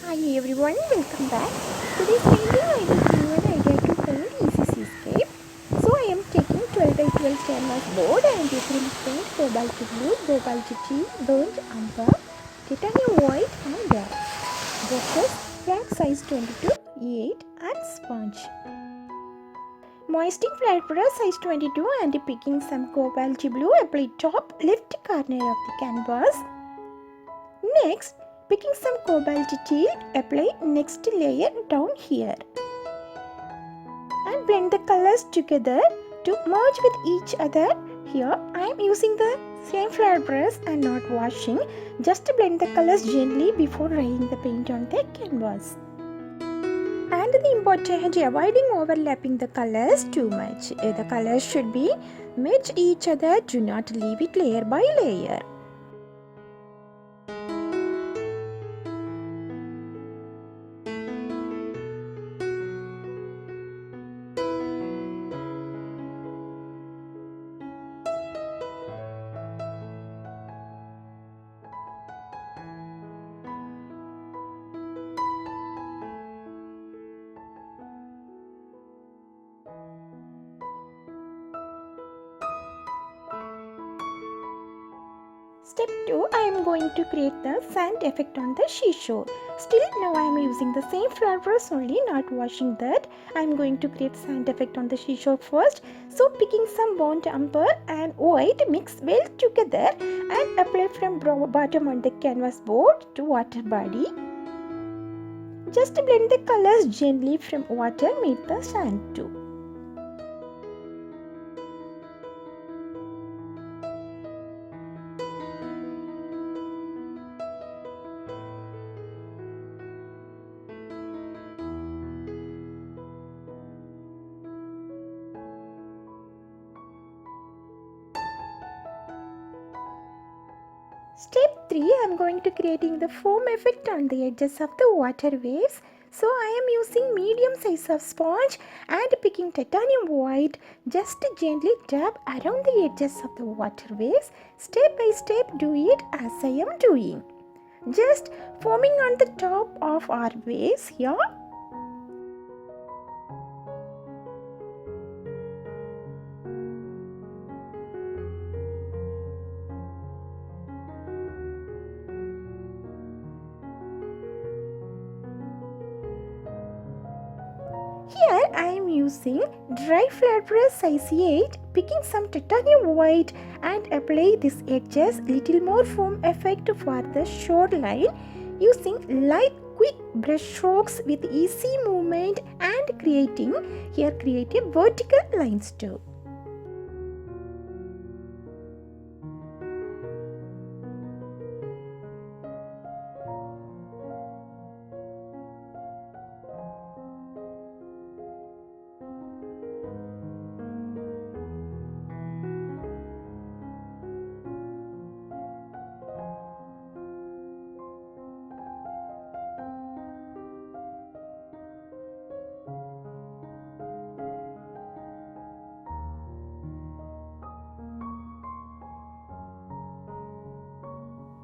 Hi everyone, welcome back. Today's painting I will give you an idea to paint easy seascape. So I am taking 12 by 12 canvas board and acrylic paint, Cobalt Blue, Cobalt Teal, burnt umber, titanium white and black. Brushes, flat size 22, E8 and sponge. Moistening flat brush size 22 and picking some Cobalt Blue, apply top left corner of the canvas. Next, picking some Cobalt Teal, apply next layer down here. And blend the colors together to merge with each other. Here, I am using the same flat brush and not washing. Just blend the colors gently before drying the paint on the canvas. And the important, avoiding overlapping the colors too much. The colors should be match each other. Do not leave it layer by layer. Step 2, I am going to create the sand effect on the seashore. Still now I am using the same flat brush only, not washing that. I am going to create sand effect on the seashore first. So picking some burnt umber and white, mix well together and apply from bottom on the canvas board to water body. Just blend the colors gently from water, meet the sand too. Step 3, I am going to creating the foam effect on the edges of the water waves. So I am using medium size of sponge and picking titanium white. Just gently dab around the edges of the water waves. Step by step do it as I am doing. Just foaming on the top of our waves here. Here I am using dry flat brush size 8, picking some titanium white and apply this edges little more foam effect for the shoreline using light quick brush strokes with easy movement and creating vertical lines too.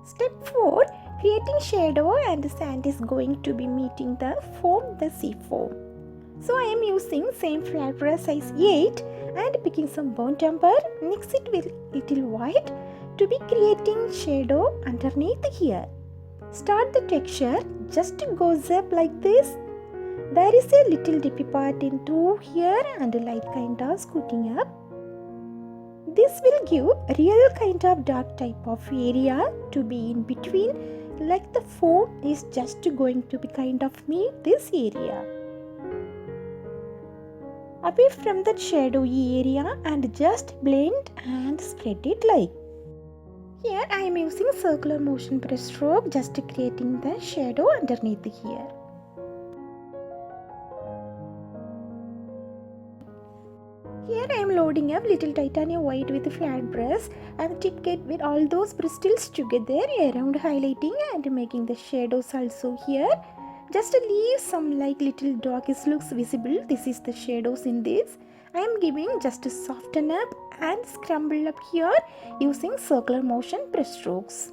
Step 4, creating shadow and sand is going to be meeting the sea foam. So I am using same flat brush size 8 and picking some burnt umber, mix it with little white to be creating shadow underneath here. Start the texture, just goes up like this. There is a little dippy part in through here and light kind of scooting up. This will give real kind of dark type of area to be in between, like the foam is just going to be kind of meet this area. Away from that shadowy area and just blend and spread it like. Here I am using circular motion brush stroke, just creating the shadow underneath here. Here I am loading up little titanium white with a flat brush and tip it with all those bristles together around, highlighting and making the shadows also here. Just leave some like little darkish looks visible. This is the shadows in this. I am giving just to soften up and scramble up here using circular motion brush strokes.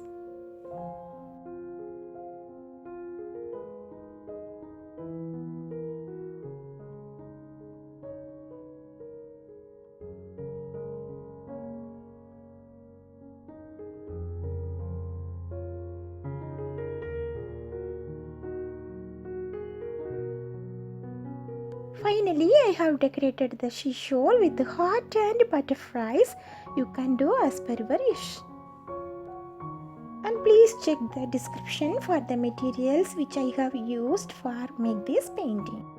Finally, I have decorated the seashore with heart and butterflies. You can do as per your wish. And please check the description for the materials which I have used for make this painting.